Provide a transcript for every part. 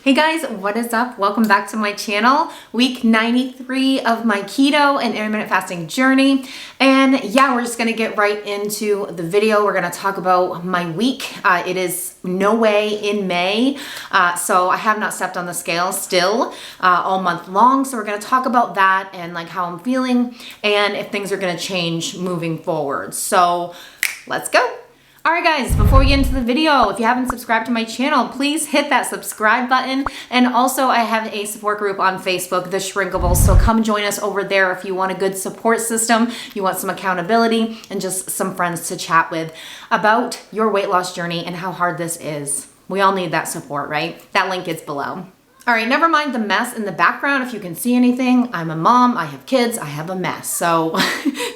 Hey guys, what is up? Welcome back to my channel. Week 93 of my keto and intermittent fasting journey. And yeah, we're just gonna get right into the video. We're gonna talk about my week. It is no way in May. So I have not stepped on the scale still all month long. So we're gonna talk about that and like how I'm feeling and if things are gonna change moving forward. So let's go. All right guys, before we get into the video, if you haven't subscribed to my channel, please hit that subscribe button. And also I have a support group on Facebook, The Shrinkables. So come join us over there if you want a good support system, you want some accountability and just some friends to chat with about your weight loss journey and how hard this is. We all need that support, right? That link is below. All right, never mind the mess in the background. If you can see anything, I'm a mom, I have kids, I have a mess. So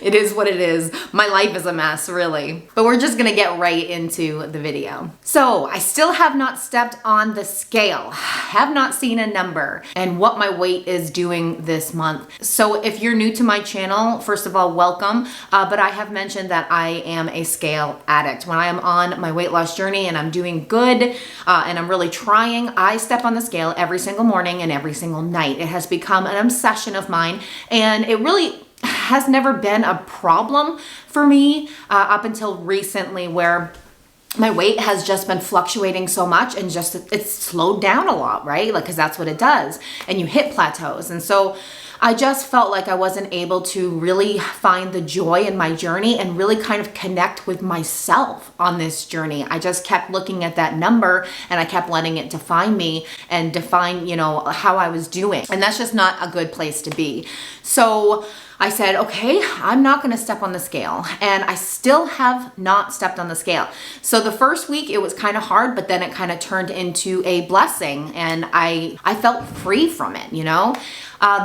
it is what it is. My life is a mess, really. But we're just gonna get right into the video. So I still have not stepped on the scale, have not seen a number and what my weight is doing this month. So if you're new to my channel, first of all, welcome. But I have mentioned that I am a scale addict. When I am on my weight loss journey and I'm doing good and I'm really trying, I step on the scale every single morning and every single night. It has become an obsession of mine, and it really has never been a problem for me up until recently, where my weight has just been fluctuating so much and just it's slowed down a lot, right? Like, because that's what it does, and you hit plateaus. And so I just felt like I wasn't able to really find the joy in my journey and really kind of connect with myself on this journey. I just kept looking at that number and I kept letting it define me and define, how I was doing. And that's just not a good place to be. So I said, okay, I'm not gonna step on the scale. And I still have not stepped on the scale. So the first week it was kind of hard, but then it kind of turned into a blessing and I felt free from it,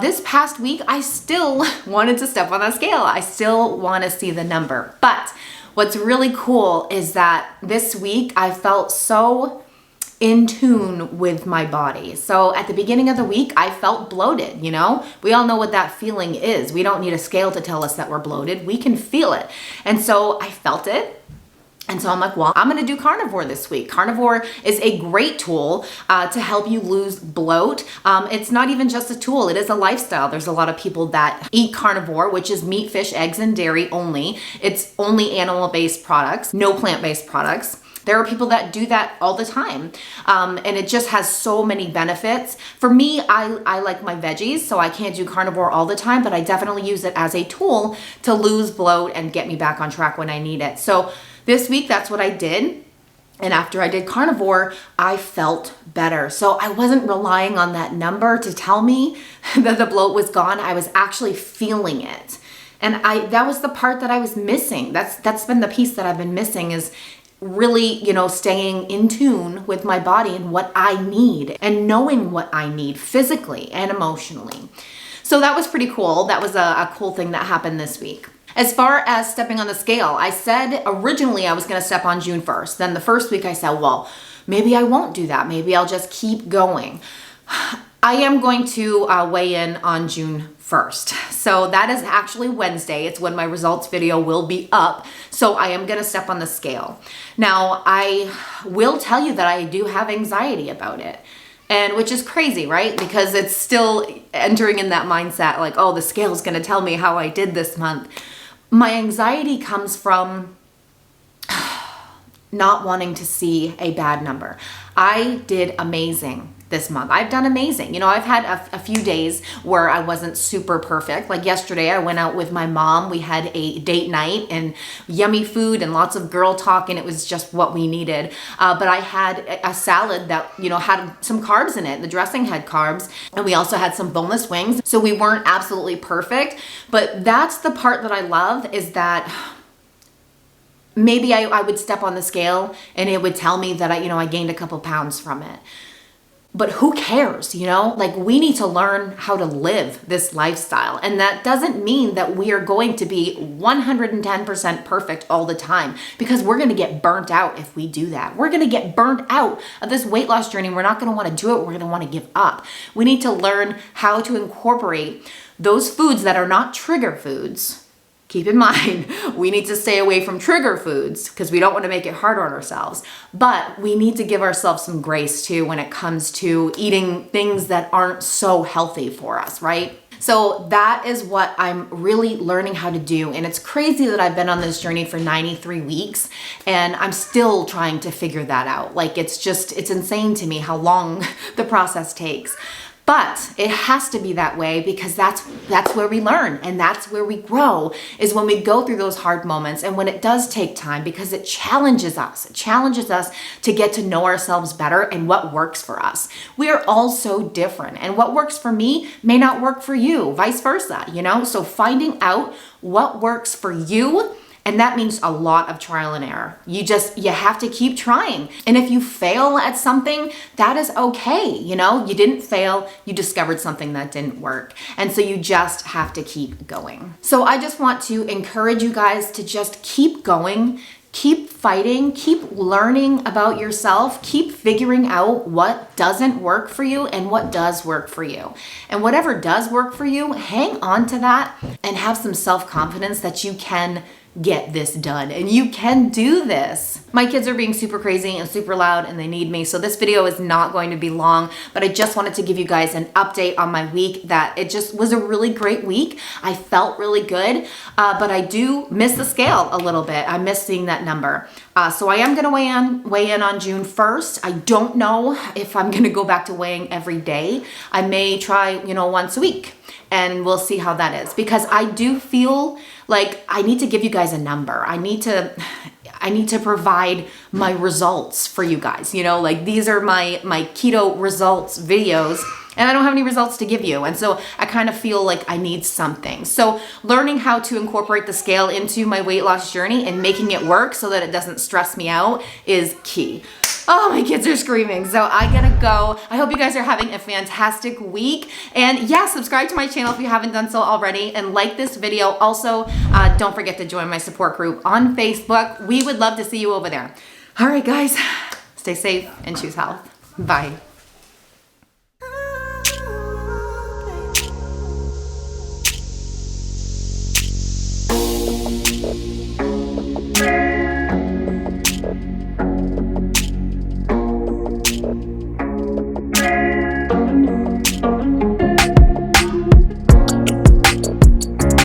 This past week, I still wanted to step on the scale. I still want to see the number. But what's really cool is that this week I felt so in tune with my body. So at the beginning of the week, I felt bloated, We all know what that feeling is. We don't need a scale to tell us that we're bloated. We can feel it. And so I felt it. And so I'm like, well, I'm gonna do carnivore this week. Carnivore is a great tool to help you lose bloat. It's not even just a tool, it is a lifestyle. There's a lot of people that eat carnivore, which is meat, fish, eggs, and dairy only. It's only animal-based products, no plant-based products. There are people that do that all the time. And it just has so many benefits. For me, I like my veggies, so I can't do carnivore all the time, but I definitely use it as a tool to lose bloat and get me back on track when I need it. So this week, that's what I did. And after I did carnivore, I felt better. So I wasn't relying on that number to tell me that the bloat was gone. I was actually feeling it. And that was the part that I was missing. That's been the piece that I've been missing, is really, staying in tune with my body and what I need and knowing what I need physically and emotionally. So that was pretty cool. That was a cool thing that happened this week. As far as stepping on the scale, I said originally I was going to step on June 1st. Then the first week I said, well, maybe I won't do that. Maybe I'll just keep going. I am going to weigh in on June 1st. So that is actually Wednesday. It's when my results video will be up. So I am going to step on the scale. Now, I will tell you that I do have anxiety about it. And which is crazy, right? Because it's still entering in that mindset like, oh, the scale is going to tell me how I did this month. My anxiety comes from not wanting to see a bad number. I did amazing this month. I've done amazing. I've had a few days where I wasn't super perfect. Like yesterday, I went out with my mom. We had a date night and yummy food and lots of girl talk, and it was just what we needed. But I had a salad that, had some carbs in it. The dressing had carbs, and we also had some boneless wings. So we weren't absolutely perfect, but that's the part that I love, is that maybe I would step on the scale and it would tell me that I gained a couple pounds from it. But who cares, Like, we need to learn how to live this lifestyle. And that doesn't mean that we are going to be 110% perfect all the time, because we're going to get burnt out if we do that. We're going to get burnt out of this weight loss journey. We're not going to want to do it. We're going to want to give up. We need to learn how to incorporate those foods that are not trigger foods keep in mind, we need to stay away from trigger foods because we don't want to make it hard on ourselves. But we need to give ourselves some grace too when it comes to eating things that aren't so healthy for us, right? So that is what I'm really learning how to do. And it's crazy that I've been on this journey for 93 weeks and I'm still trying to figure that out. Like it's insane to me how long the process takes. But it has to be that way because that's where we learn and that's where we grow, is when we go through those hard moments and when it does take time, because it challenges us. It challenges us to get to know ourselves better and what works for us. We are all so different, and what works for me may not work for you, vice versa, you know? So finding out what works for you, and that means a lot of trial and error. You have to keep trying. And if you fail at something, that is okay. You know, you didn't fail, you discovered something that didn't work. And so you just have to keep going. So I just want to encourage you guys to just keep going, keep fighting, keep learning about yourself, keep figuring out what doesn't work for you and what does work for you. And whatever does work for you, hang on to that and have some self-confidence that you can get this done and you can do this. My kids are being super crazy and super loud and they need me. So this video is not going to be long, but I just wanted to give you guys an update on my week, that it just was a really great week. I felt really good, but I do miss the scale a little bit. I miss seeing that number. So I am gonna weigh in on June 1st. I don't know if I'm gonna go back to weighing every day. I may try, once a week, and we'll see how that is, because I do feel like I need to give you guys a number. I need to provide my results for you guys. Like these are my keto results videos, and I don't have any results to give you. And so I kind of feel like I need something. So learning how to incorporate the scale into my weight loss journey and making it work so that it doesn't stress me out is key. Oh, my kids are screaming, so I gotta go. I hope you guys are having a fantastic week. And yeah, subscribe to my channel if you haven't done so already, and like this video. Also, don't forget to join my support group on Facebook. We would love to see you over there. All right, guys, stay safe and choose health. Bye.